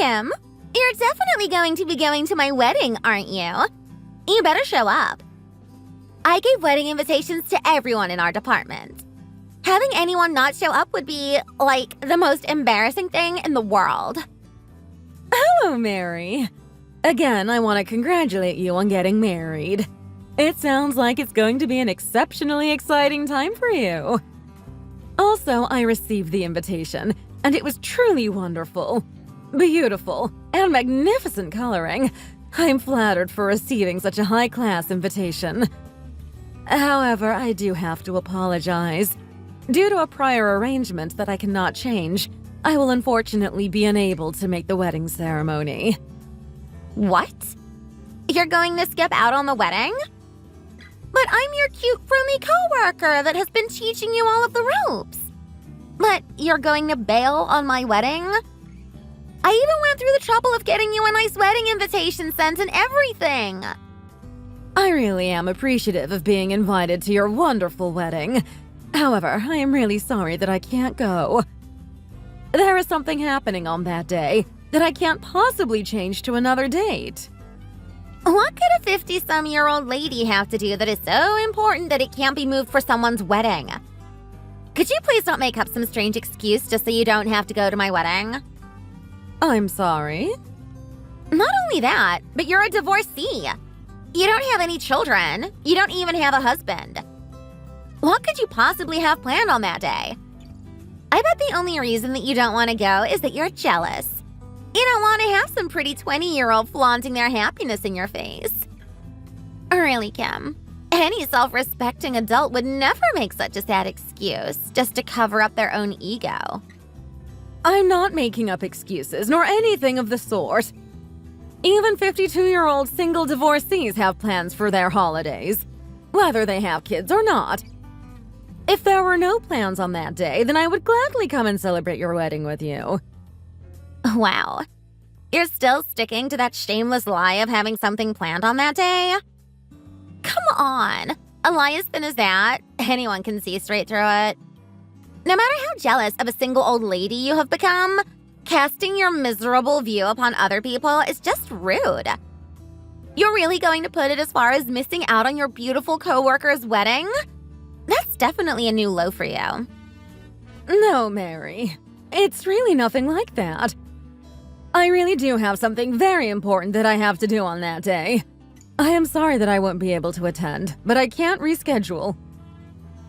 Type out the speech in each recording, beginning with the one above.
Kim. You're definitely going to be going to my wedding, aren't you? You better show up. I gave wedding invitations to everyone in our department. Having anyone not show up would be, like, the most embarrassing thing in the world. Hello, Mary. Again, I want to congratulate you on getting married. It sounds like it's going to be an exceptionally exciting time for you. Also, I received the invitation, and it was truly wonderful. Beautiful and magnificent coloring. I'm flattered for receiving such a high-class invitation. However, I do have to apologize. Due to a prior arrangement that I cannot change, I will unfortunately be unable to make the wedding ceremony. What? You're going to skip out on the wedding? But I'm your cute, friendly coworker that has been teaching you all of the ropes. But you're going to bail on my wedding? I even went through the trouble of getting you a nice wedding invitation sent and everything. I really am appreciative of being invited to your wonderful wedding. However, I am really sorry that I can't go. There is something happening on that day that I can't possibly change to another date. What could a 50-some-year-old lady have to do that is so important that it can't be moved for someone's wedding? Could you please not make up some strange excuse just so you don't have to go to my wedding? I'm sorry. Not only that, but you're a divorcee. You don't have any children. You don't even have a husband. What could you possibly have planned on that day? I bet the only reason that you don't want to go is that you're jealous. You don't want to have some pretty 20-year-old flaunting their happiness in your face. Really, Kim, any self-respecting adult would never make such a sad excuse just to cover up their own ego. I'm not making up excuses, nor anything of the sort. Even 52-year-old single divorcees have plans for their holidays, whether they have kids or not. If there were no plans on that day, then I would gladly come and celebrate your wedding with you. Wow. You're still sticking to that shameless lie of having something planned on that day? Come on. A lie as thin as that, anyone can see straight through it. No matter how jealous of a single old lady you have become, casting your miserable view upon other people is just rude. You're really going to put it as far as missing out on your beautiful coworker's wedding? That's definitely a new low for you. No, Mary. It's really nothing like that. I really do have something very important that I have to do on that day. I am sorry that I won't be able to attend, but I can't reschedule.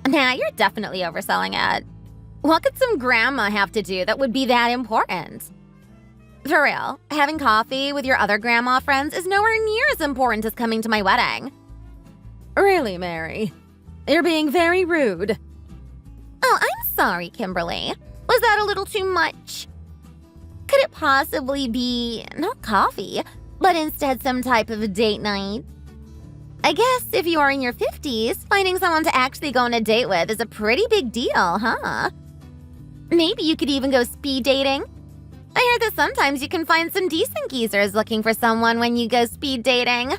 Nah, you're definitely overselling it. What could some grandma have to do that would be that important? For real, having coffee with your other grandma friends is nowhere near as important as coming to my wedding. Really, Mary? You're being very rude. Oh, I'm sorry, Kimberly. Was that a little too much? Could it possibly be, not coffee, but instead some type of a date night? I guess if you are in your 50s, finding someone to actually go on a date with is a pretty big deal, huh? Maybe you could even go speed dating. I heard that sometimes you can find some decent geezers looking for someone when you go speed dating.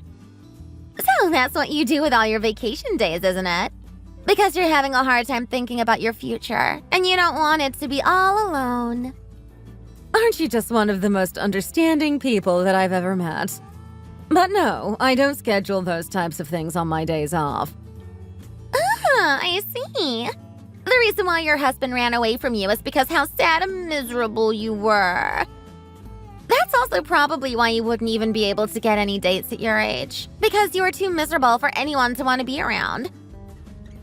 So that's what you do with all your vacation days, isn't it? Because you're having a hard time thinking about your future, and you don't want it to be all alone. Aren't you just one of the most understanding people that I've ever met? But no, I don't schedule those types of things on my days off. Ah, I see. The reason why your husband ran away from you is because how sad and miserable you were. That's also probably why you wouldn't even be able to get any dates at your age, because you were too miserable for anyone to want to be around.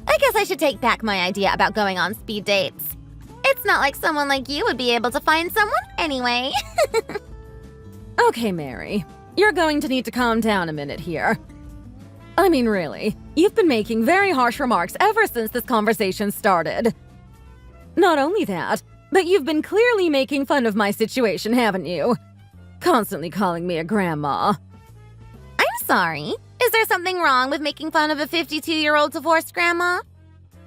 I guess I should take back my idea about going on speed dates. It's not like someone like you would be able to find someone anyway. Okay, Mary. You're going to need to calm down a minute here. I mean, really, you've been making very harsh remarks ever since this conversation started. Not only that, but you've been clearly making fun of my situation, haven't you? Constantly calling me a grandma. I'm sorry. Is there something wrong with making fun of a 52-year-old divorced grandma?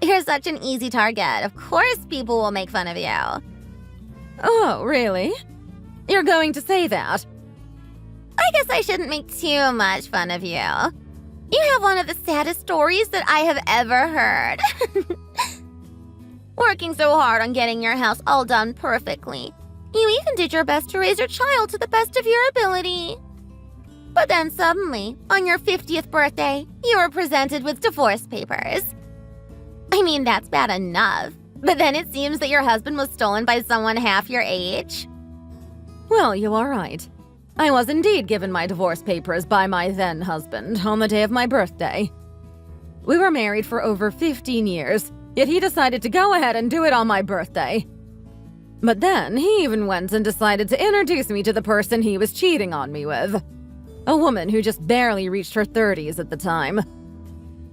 You're such an easy target. Of course people will make fun of you. Oh, really? You're going to say that? I guess I shouldn't make too much fun of you. You have one of the saddest stories that I have ever heard. Working so hard on getting your house all done perfectly. You even did your best to raise your child to the best of your ability. But then suddenly, on your 50th birthday, you were presented with divorce papers. I mean, that's bad enough. But then it seems that your husband was stolen by someone half your age. Well, you are right. I was indeed given my divorce papers by my then husband on the day of my birthday. We were married for over 15 years, yet he decided to go ahead and do it on my birthday. But then he even went and decided to introduce me to the person he was cheating on me with. A woman who just barely reached her 30s at the time.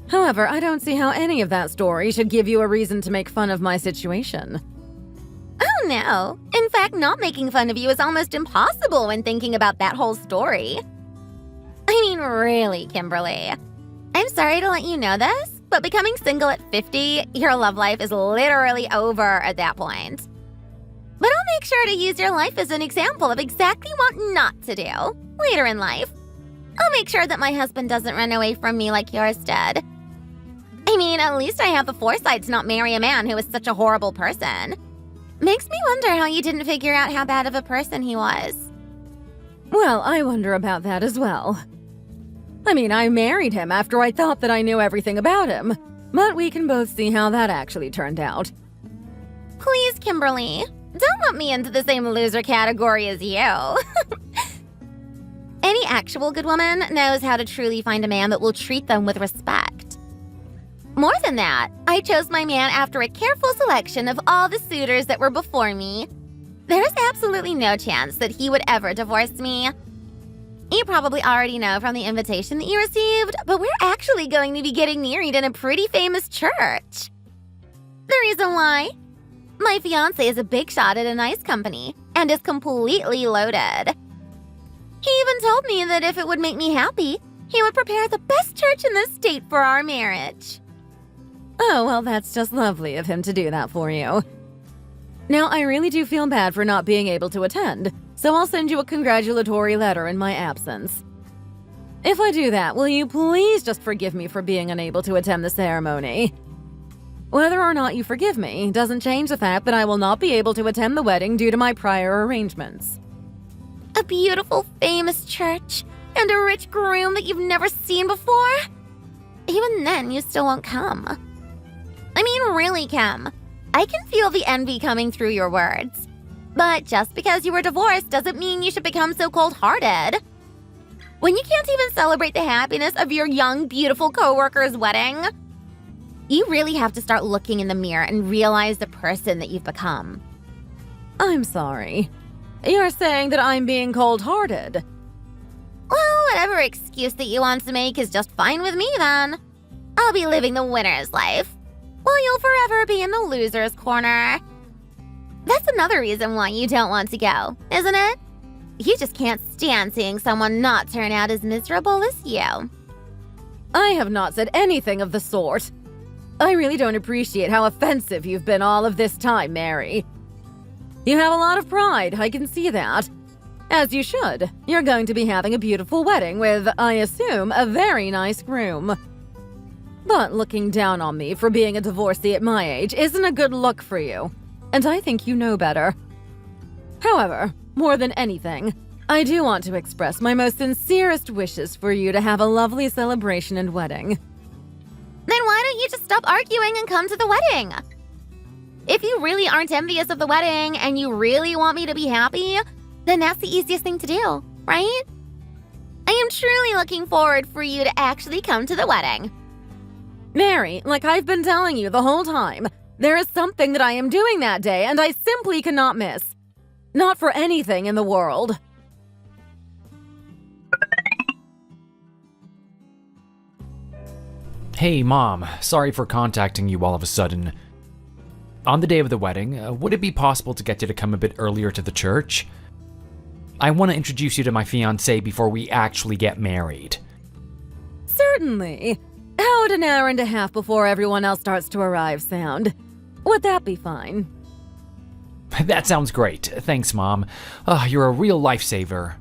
However, I don't see how any of that story should give you a reason to make fun of my situation. Oh no. In fact, not making fun of you is almost impossible when thinking about that whole story. I mean, really, Kimberly. I'm sorry to let you know this, but becoming single at 50, your love life is literally over at that point. But I'll make sure to use your life as an example of exactly what not to do later in life. I'll make sure that my husband doesn't run away from me like yours did. I mean, at least I have the foresight to not marry a man who is such a horrible person. Makes me wonder how you didn't figure out how bad of a person he was. Well, I wonder about that as well. I mean, I married him after I thought that I knew everything about him, but we can both see how that actually turned out. Please, Kimberly, don't lump me into the same loser category as you. Any actual good woman knows how to truly find a man that will treat them with respect. More than that, I chose my man after a careful selection of all the suitors that were before me. There's absolutely no chance that he would ever divorce me. You probably already know from the invitation that you received, but we're actually going to be getting married in a pretty famous church. The reason why? My fiancé is a big shot at a nice company and is completely loaded. He even told me that if it would make me happy, he would prepare the best church in the state for our marriage. Oh, well, that's just lovely of him to do that for you. Now, I really do feel bad for not being able to attend, so I'll send you a congratulatory letter in my absence. If I do that, will you please just forgive me for being unable to attend the ceremony? Whether or not you forgive me doesn't change the fact that I will not be able to attend the wedding due to my prior arrangements. A beautiful, famous church and a rich groom that you've never seen before? Even then, you still won't come. I mean, really, Kim. I can feel the envy coming through your words. But just because you were divorced doesn't mean you should become so cold-hearted. When you can't even celebrate the happiness of your young, beautiful coworker's wedding, you really have to start looking in the mirror and realize the person that you've become. I'm sorry. You're saying that I'm being cold-hearted. Well, whatever excuse that you want to make is just fine with me then. I'll be living the winner's life, while you'll forever be in the loser's corner. That's another reason why you don't want to go, isn't it? You just can't stand seeing someone not turn out as miserable as you. I have not said anything of the sort. I really don't appreciate how offensive you've been all of this time, Mary. You have a lot of pride, I can see that. As you should. You're going to be having a beautiful wedding with, I assume, a very nice groom. But looking down on me for being a divorcee at my age isn't a good look for you, and I think you know better. However, more than anything, I do want to express my most sincerest wishes for you to have a lovely celebration and wedding. Then why don't you just stop arguing and come to the wedding? If you really aren't envious of the wedding and you really want me to be happy, then that's the easiest thing to do, right? I am truly looking forward for you to actually come to the wedding. Mary, like I've been telling you the whole time, there is something that I am doing that day and I simply cannot miss. Not for anything in the world. Hey, Mom. Sorry for contacting you all of a sudden. On the day of the wedding, would it be possible to get you to come a bit earlier to the church? I want to introduce you to my fiancé before we actually get married. Certainly. How would an hour and a half before everyone else starts to arrive sound? Would that be fine? That sounds great. Thanks, Mom. You're a real lifesaver.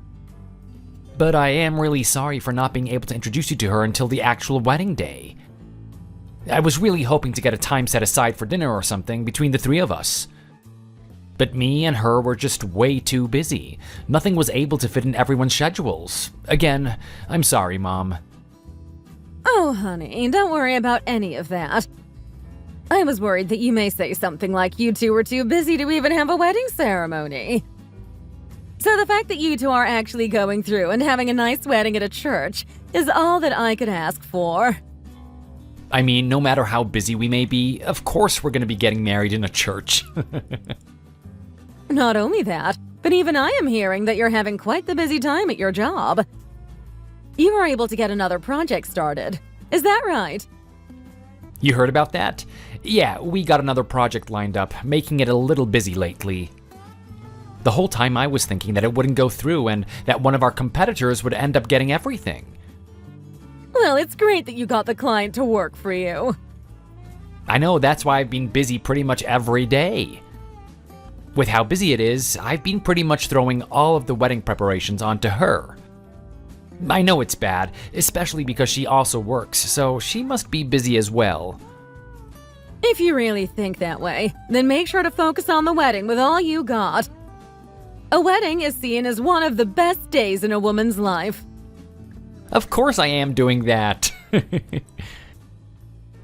But I am really sorry for not being able to introduce you to her until the actual wedding day. I was really hoping to get a time set aside for dinner or something between the three of us. But me and her were just way too busy. Nothing was able to fit in everyone's schedules. Again, I'm sorry, Mom. Oh, honey, don't worry about any of that. I was worried that you may say something like you two were too busy to even have a wedding ceremony. So the fact that you two are actually going through and having a nice wedding at a church is all that I could ask for. I mean, no matter how busy we may be, of course we're going to be getting married in a church. Not only that, but even I am hearing that you're having quite the busy time at your job. You were able to get another project started. Is that right? You heard about that? Yeah, we got another project lined up, making it a little busy lately. The whole time I was thinking that it wouldn't go through and that one of our competitors would end up getting everything. Well, it's great that you got the client to work for you. I know, that's why I've been busy pretty much every day. With how busy it is, I've been pretty much throwing all of the wedding preparations onto her. I know it's bad, especially because she also works, so she must be busy as well. If you really think that way, then make sure to focus on the wedding with all you got. A wedding is seen as one of the best days in a woman's life. Of course I am doing that.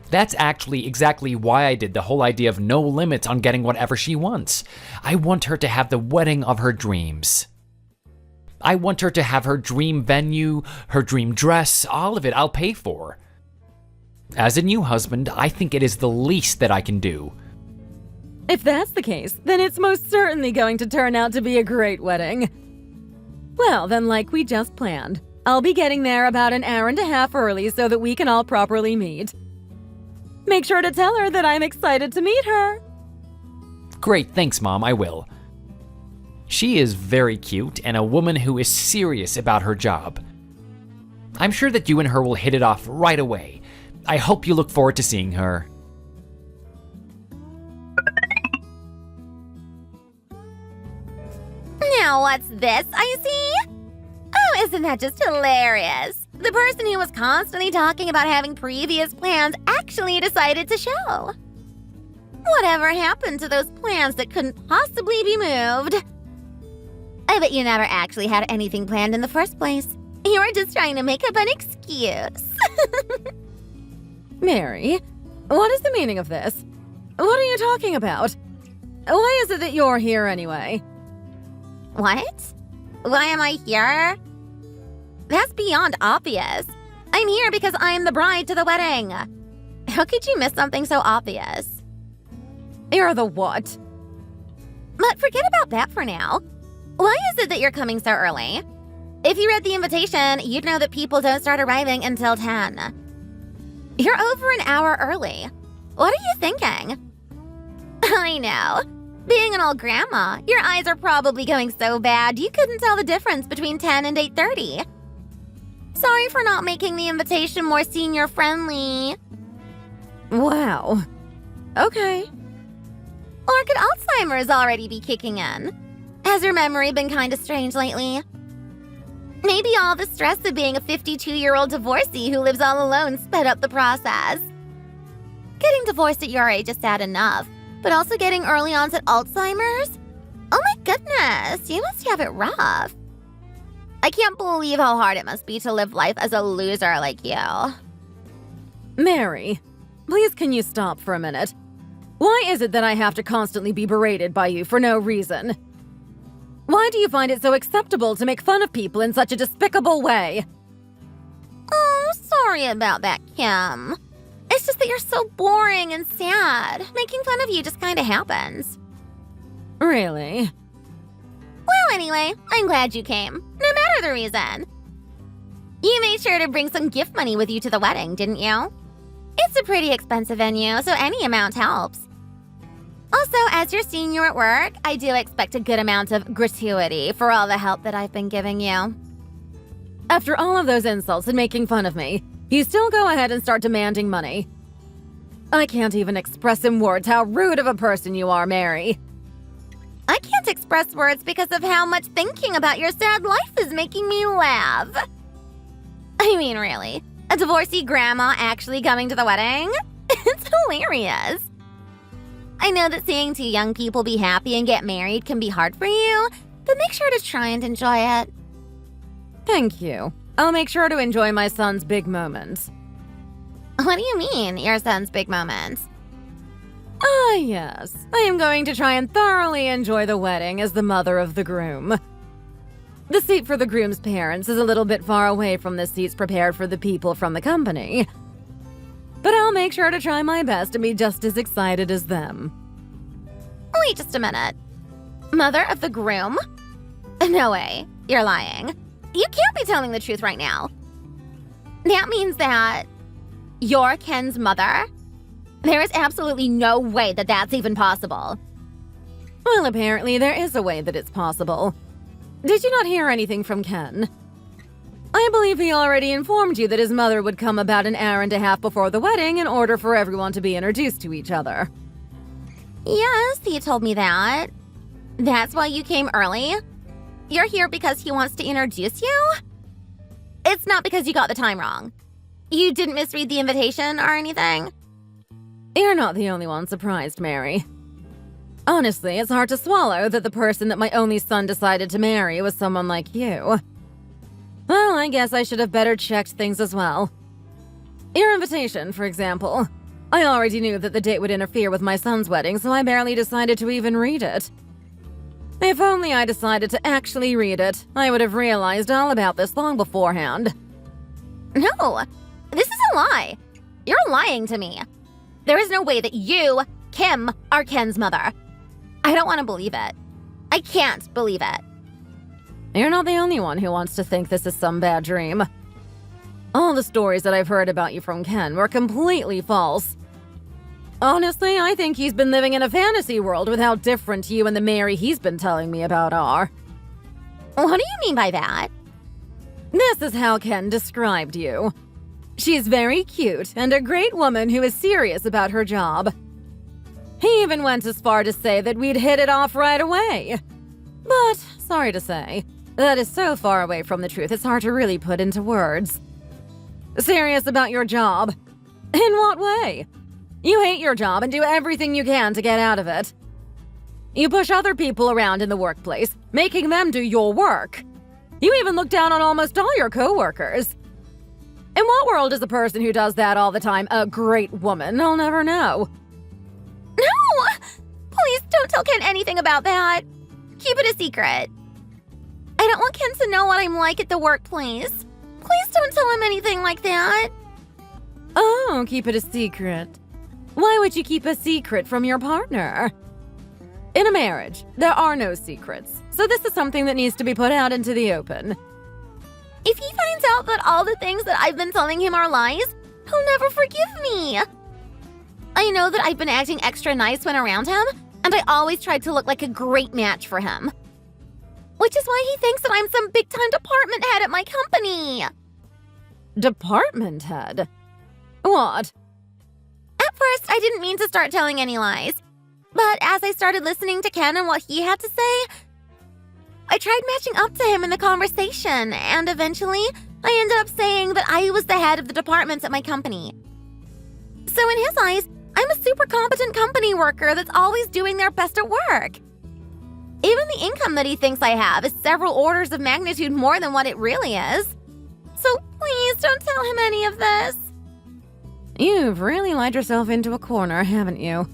That's actually exactly why I did the whole idea of no limits on getting whatever she wants. I want her to have the wedding of her dreams. I want her to have her dream venue, her dream dress, all of it I'll pay for. As a new husband, I think it is the least that I can do. If that's the case, then it's most certainly going to turn out to be a great wedding. Well, then like we just planned, I'll be getting there about an hour and a half early so that we can all properly meet. Make sure to tell her that I'm excited to meet her. Great, thanks, Mom, I will. She is very cute and a woman who is serious about her job. I'm sure that you and her will hit it off right away. I hope you look forward to seeing her. Now what's this I see? Oh, isn't that just hilarious? The person who was constantly talking about having previous plans actually decided to show. Whatever happened to those plans that couldn't possibly be moved? I bet you never actually had anything planned in the first place. You were just trying to make up an excuse. Mary, what is the meaning of this? What are you talking about? Why is it that you're here anyway? What? Why am I here? That's beyond obvious. I'm here because I'm the bride to the wedding. How could you miss something so obvious? You're the what? But forget about that for now. Why is it that you're coming so early? If you read the invitation, you'd know that people don't start arriving until 10. You're over an hour early. What are you thinking? I know. Being an old grandma, your eyes are probably going so bad you couldn't tell the difference between 10 and 8:30. Sorry for not making the invitation more senior-friendly. Wow. Okay. Or could Alzheimer's already be kicking in? Has your memory been kind of strange lately? Maybe all the stress of being a 52-year-old divorcee who lives all alone sped up the process. Getting divorced at your age is sad enough, but also getting early onset Alzheimer's? Oh my goodness, you must have it rough. I can't believe how hard it must be to live life as a loser like you. Mary, please can you stop for a minute? Why is it that I have to constantly be berated by you for no reason? Why do you find it so acceptable to make fun of people in such a despicable way? Oh, sorry about that, Kim. It's just that you're so boring and sad. Making fun of you just kind of happens. Really? Well, anyway, I'm glad you came, no matter the reason. You made sure to bring some gift money with you to the wedding, didn't you? It's a pretty expensive venue, so any amount helps. Also, as your senior at work, I do expect a good amount of gratuity for all the help that I've been giving you. After all of those insults and making fun of me, you still go ahead and start demanding money. I can't even express in words how rude of a person you are, Mary. I can't express words because of how much thinking about your sad life is making me laugh. I mean, really, a divorcee grandma actually coming to the wedding? It's hilarious. I know that seeing two young people be happy and get married can be hard for you, but make sure to try and enjoy it. Thank you. I'll make sure to enjoy my son's big moments. What do you mean, your son's big moments? Ah, yes. I am going to try and thoroughly enjoy the wedding as the mother of the groom. The seat for the groom's parents is a little bit far away from the seats prepared for the people from the company. But I'll make sure to try my best to be just as excited as them. Wait just a minute. Mother of the groom? No way. You're lying. You can't be telling the truth right now. That means that you're Ken's mother? There is absolutely no way that that's even possible. Well, apparently there is a way that it's possible. Did you not hear anything from Ken? I believe he already informed you that his mother would come about an hour and a half before the wedding in order for everyone to be introduced to each other. Yes, he told me that. That's why you came early? You're here because he wants to introduce you? It's not because you got the time wrong. You didn't misread the invitation or anything? You're not the only one surprised, Mary. Honestly, it's hard to swallow that the person that my only son decided to marry was someone like you. Well, I guess I should have better checked things as well. Your invitation, for example. I already knew that the date would interfere with my son's wedding, so I barely decided to even read it. If only I decided to actually read it, I would have realized all about this long beforehand. No, this is a lie. You're lying to me. There is no way that you, Kim, are Ken's mother. I don't want to believe it. I can't believe it. You're not the only one who wants to think this is some bad dream. All the stories that I've heard about you from Ken were completely false. Honestly, I think he's been living in a fantasy world with how different you and the Mary he's been telling me about are. What do you mean by that? This is how Ken described you. She's very cute and a great woman who is serious about her job. He even went as far to say that we'd hit it off right away. But, sorry to say, that is so far away from the truth it's hard to really put into words. Serious about your job? In what way? You hate your job and do everything you can to get out of it. You push other people around in the workplace, making them do your work. You even look down on almost all your coworkers. In what world is a person who does that all the time a great woman? I'll never know. No! Please don't tell Ken anything about that. Keep it a secret. I don't want Ken to know what I'm like at the workplace. Please don't tell him anything like that. Oh, keep it a secret. Why would you keep a secret from your partner? In a marriage, there are no secrets, so this is something that needs to be put out into the open. If he finds out that all the things that I've been telling him are lies, he'll never forgive me. I know that I've been acting extra nice when around him, and I always tried to look like a great match for him. Which is why he thinks that I'm some big-time department head at my company. Department head? What? At first, I didn't mean to start telling any lies. But as I started listening to Ken and what he had to say, I tried matching up to him in the conversation, and eventually, I ended up saying that I was the head of the departments at my company. So in his eyes, I'm a super competent company worker that's always doing their best at work. Even the income that he thinks I have is several orders of magnitude more than what it really is. So please don't tell him any of this. You've really lied yourself into a corner, haven't you?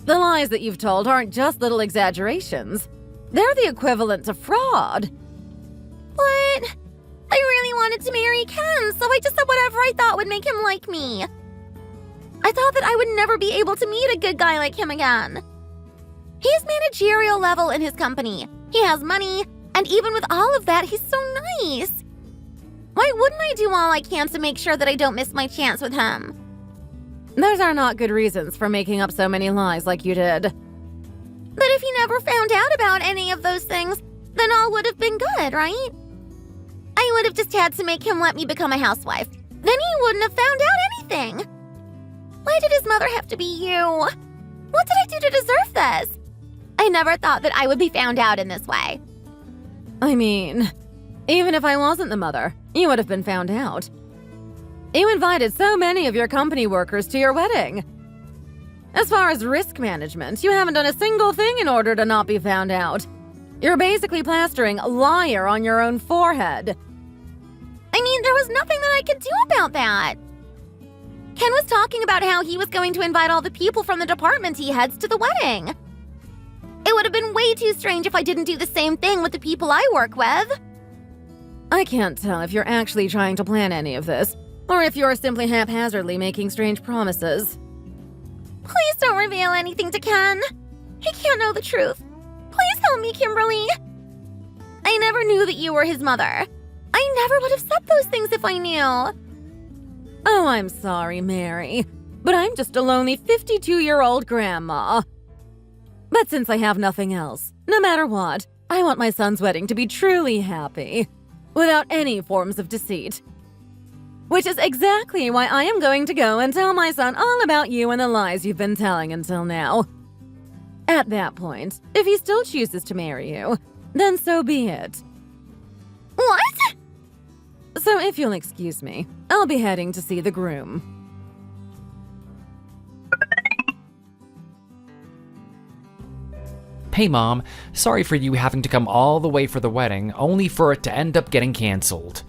The lies that you've told aren't just little exaggerations. They're the equivalent to fraud. But I really wanted to marry Ken, so I just said whatever I thought would make him like me. I thought that I would never be able to meet a good guy like him again. He's managerial level in his company. He has money, and even with all of that, he's so nice. Why wouldn't I do all I can to make sure that I don't miss my chance with him? Those are not good reasons for making up so many lies like you did. But if he never found out about any of those things, then all would have been good, right? I would have just had to make him let me become a housewife. Then he wouldn't have found out anything. Why did his mother have to be you? What did I do to deserve this? I never thought that I would be found out in this way. I mean, even if I wasn't the mother, you would have been found out. You invited so many of your company workers to your wedding. As far as risk management, you haven't done a single thing in order to not be found out. You're basically plastering liar on your own forehead. I mean, there was nothing that I could do about that. Ken was talking about how he was going to invite all the people from the department he heads to the wedding. It would have been way too strange if I didn't do the same thing with the people I work with. I can't tell if you're actually trying to plan any of this, or if you're simply haphazardly making strange promises. Please don't reveal anything to Ken. He can't know the truth. Please help me, Kimberly. I never knew that you were his mother. I never would have said those things if I knew. Oh, I'm sorry, Mary, but I'm just a lonely 52-year-old grandma. But since I have nothing else, no matter what, I want my son's wedding to be truly happy, without any forms of deceit. Which is exactly why I am going to go and tell my son all about you and the lies you've been telling until now. At that point, if he still chooses to marry you, then so be it. What? So if you'll excuse me, I'll be heading to see the groom. Hey Mom, sorry for you having to come all the way for the wedding, only for it to end up getting cancelled.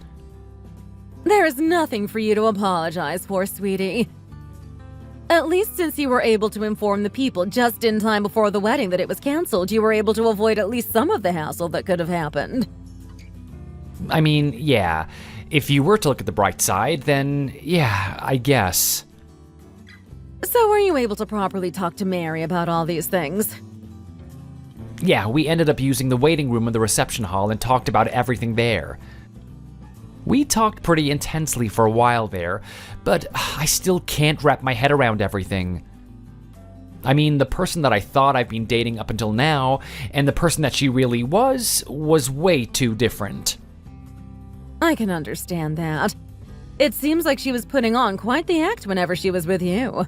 There is nothing for you to apologize for, sweetie. At least since you were able to inform the people just in time before the wedding that it was canceled, you were able to avoid at least some of the hassle that could have happened. I mean, yeah, if you were to look at the bright side, then yeah, I guess. So were you able to properly talk to Mary about all these things? Yeah, we ended up using the waiting room in the reception hall and talked about everything there. We talked pretty intensely for a while there, but I still can't wrap my head around everything. I mean, the person that I thought I've been dating up until now, and the person that she really was way too different. I can understand that. It seems like she was putting on quite the act whenever she was with you.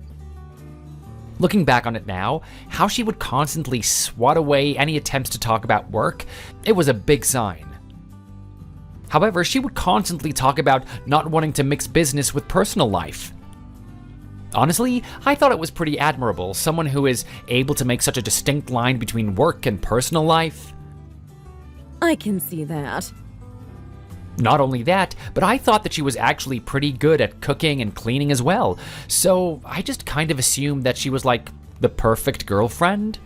Looking back on it now, how she would constantly swat away any attempts to talk about work, it was a big sign. However, she would constantly talk about not wanting to mix business with personal life. Honestly, I thought it was pretty admirable, someone who is able to make such a distinct line between work and personal life. I can see that. Not only that, but I thought that she was actually pretty good at cooking and cleaning as well, so I just kind of assumed that she was like the perfect girlfriend.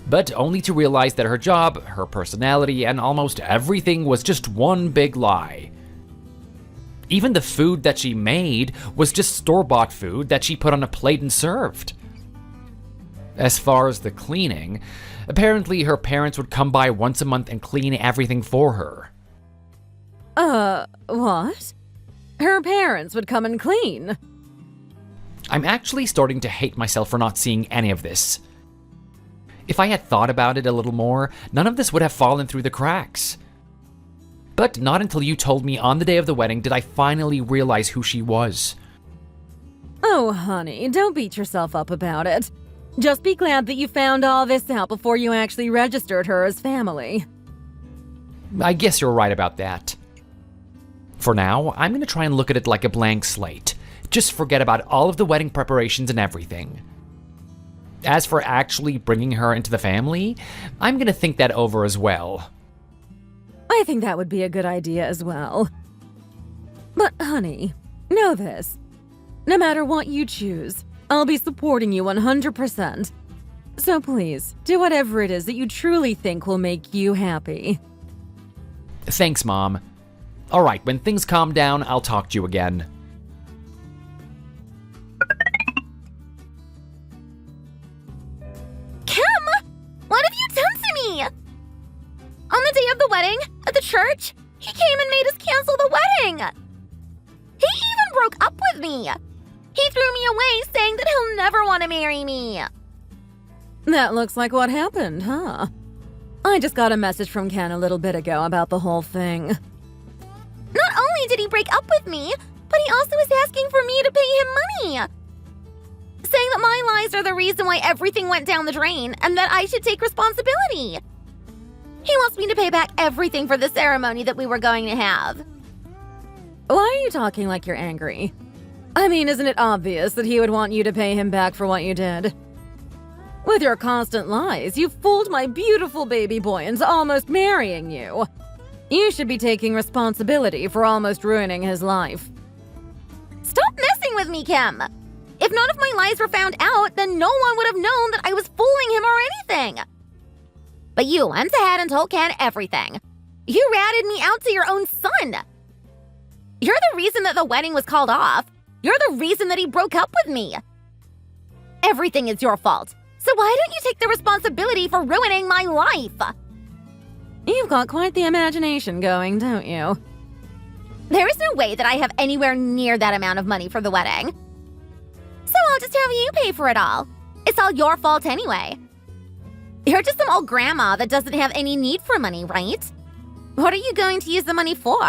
But only to realize that her job, her personality, and almost everything was just one big lie. Even the food that she made was just store-bought food that she put on a plate and served. As far as the cleaning, apparently her parents would come by once a month and clean everything for her. What? Her parents would come and clean? I'm actually starting to hate myself for not seeing any of this. If I had thought about it a little more, none of this would have fallen through the cracks. But not until you told me on the day of the wedding did I finally realize who she was. Oh, honey, don't beat yourself up about it. Just be glad that you found all this out before you actually registered her as family. I guess you're right about that. For now, I'm going to try and look at it like a blank slate. Just forget about all of the wedding preparations and everything. As for actually bringing her into the family, I'm going to think that over as well. I think that would be a good idea as well. But honey, know this. No matter what you choose, I'll be supporting you 100%. So please, do whatever it is that you truly think will make you happy. Thanks, Mom. Alright, when things calm down, I'll talk to you again. What have you done to me? On the day of the wedding, at the church, he came and made us cancel the wedding. He even broke up with me. He threw me away saying that he'll never want to marry me. That looks like what happened, huh? I just got a message from Ken a little bit ago about the whole thing. Not only did he break up with me, but he also is asking for me to pay him money. Saying that my lies are the reason why everything went down the drain and that I should take responsibility. He wants me to pay back everything for the ceremony that we were going to have. Why are you talking like you're angry? I mean, isn't it obvious that he would want you to pay him back for what you did? With your constant lies, you fooled my beautiful baby boy into almost marrying you. You should be taking responsibility for almost ruining his life. Stop messing with me, Kim! If none of my lies were found out, then no one would have known that I was fooling him or anything. But you went ahead and told Ken everything. You ratted me out to your own son. You're the reason that the wedding was called off. You're the reason that he broke up with me. Everything is your fault. So why don't you take the responsibility for ruining my life? You've got quite the imagination going, don't you? There is no way that I have anywhere near that amount of money for the wedding. So I'll just have you pay for it all. It's all your fault anyway. You're just some old grandma that doesn't have any need for money, right? What are you going to use the money for?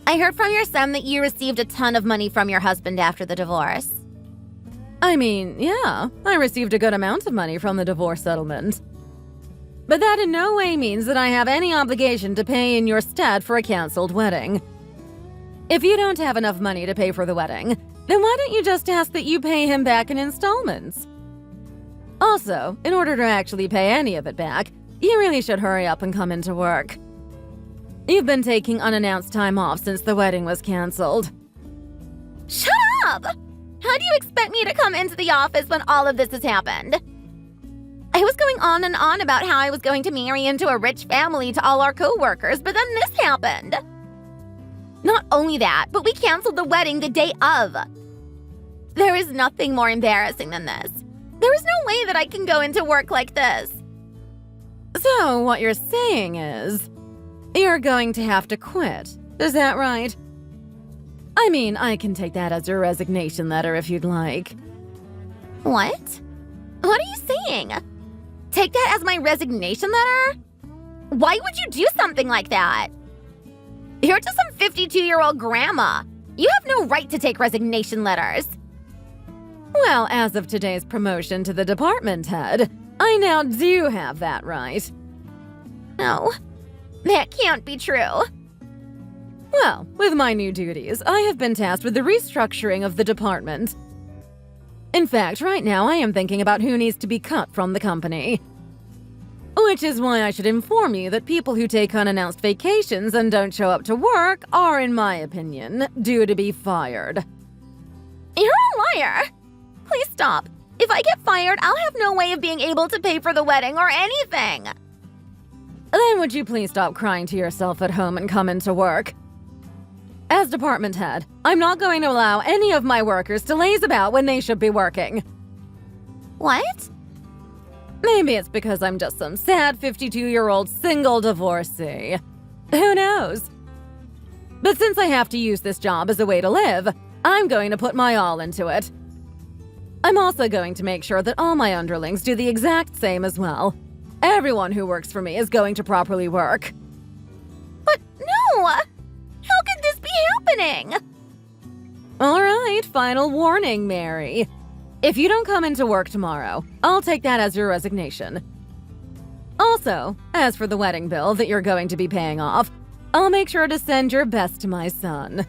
I heard from your son that you received a ton of money from your husband after the divorce. I mean, yeah, I received a good amount of money from the divorce settlement. But that in no way means that I have any obligation to pay in your stead for a canceled wedding. If you don't have enough money to pay for the wedding, then why don't you just ask that you pay him back in installments? Also, in order to actually pay any of it back, you really should hurry up and come into work. You've been taking unannounced time off since the wedding was canceled. Shut up! How do you expect me to come into the office when all of this has happened? I was going on and on about how I was going to marry into a rich family to all our coworkers, but then this happened. Not only that, but we canceled the wedding the day of. There is nothing more embarrassing than this. There is no way that I can go into work like this. So, what you're saying is, you're going to have to quit. Is that right? I mean, I can take that as your resignation letter if you'd like. What? What are you saying? Take that as my resignation letter? Why would you do something like that? You're just some 52-year-old grandma. You have no right to take resignation letters. Well, as of today's promotion to the department head, I now do have that right. No, that can't be true. Well, with my new duties, I have been tasked with the restructuring of the department. In fact, right now I am thinking about who needs to be cut from the company. Which is why I should inform you that people who take unannounced vacations and don't show up to work are, in my opinion, due to be fired. You're a liar. Please stop. If I get fired, I'll have no way of being able to pay for the wedding or anything. Then would you please stop crying to yourself at home and come into work? As department head, I'm not going to allow any of my workers to laze about when they should be working. What? Maybe it's because I'm just some sad 52-year-old single divorcee. Who knows? But since I have to use this job as a way to live, I'm going to put my all into it. I'm also going to make sure that all my underlings do the exact same as well. Everyone who works for me is going to properly work. But no! How could this be happening? All right, final warning, Mary. If you don't come into work tomorrow, I'll take that as your resignation. Also, as for the wedding bill that you're going to be paying off, I'll make sure to send your best to my son.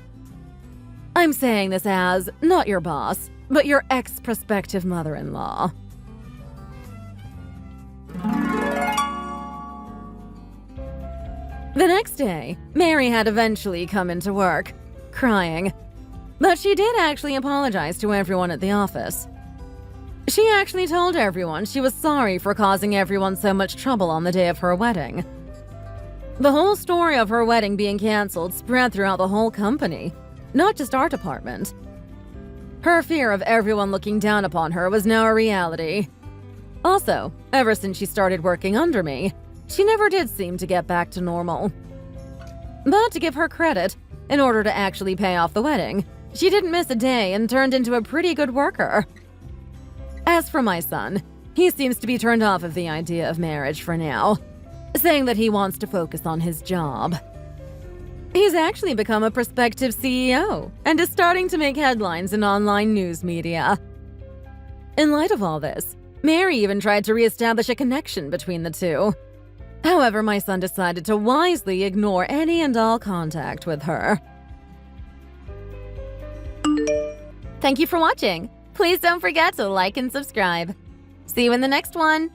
I'm saying this as, not your boss, but your ex-prospective mother-in-law. The next day, Mary had eventually come into work, crying. But she did actually apologize to everyone at the office. She actually told everyone she was sorry for causing everyone so much trouble on the day of her wedding. The whole story of her wedding being canceled spread throughout the whole company, not just our department. Her fear of everyone looking down upon her was now a reality. Also, ever since she started working under me, she never did seem to get back to normal. But to give her credit, in order to actually pay off the wedding, she didn't miss a day and turned into a pretty good worker. As for my son, he seems to be turned off of the idea of marriage for now, saying that he wants to focus on his job. He's actually become a prospective CEO and is starting to make headlines in online news media. In light of all this, Mary even tried to reestablish a connection between the two. However, my son decided to wisely ignore any and all contact with her. Thank you for watching. Please don't forget to like and subscribe. See you in the next one.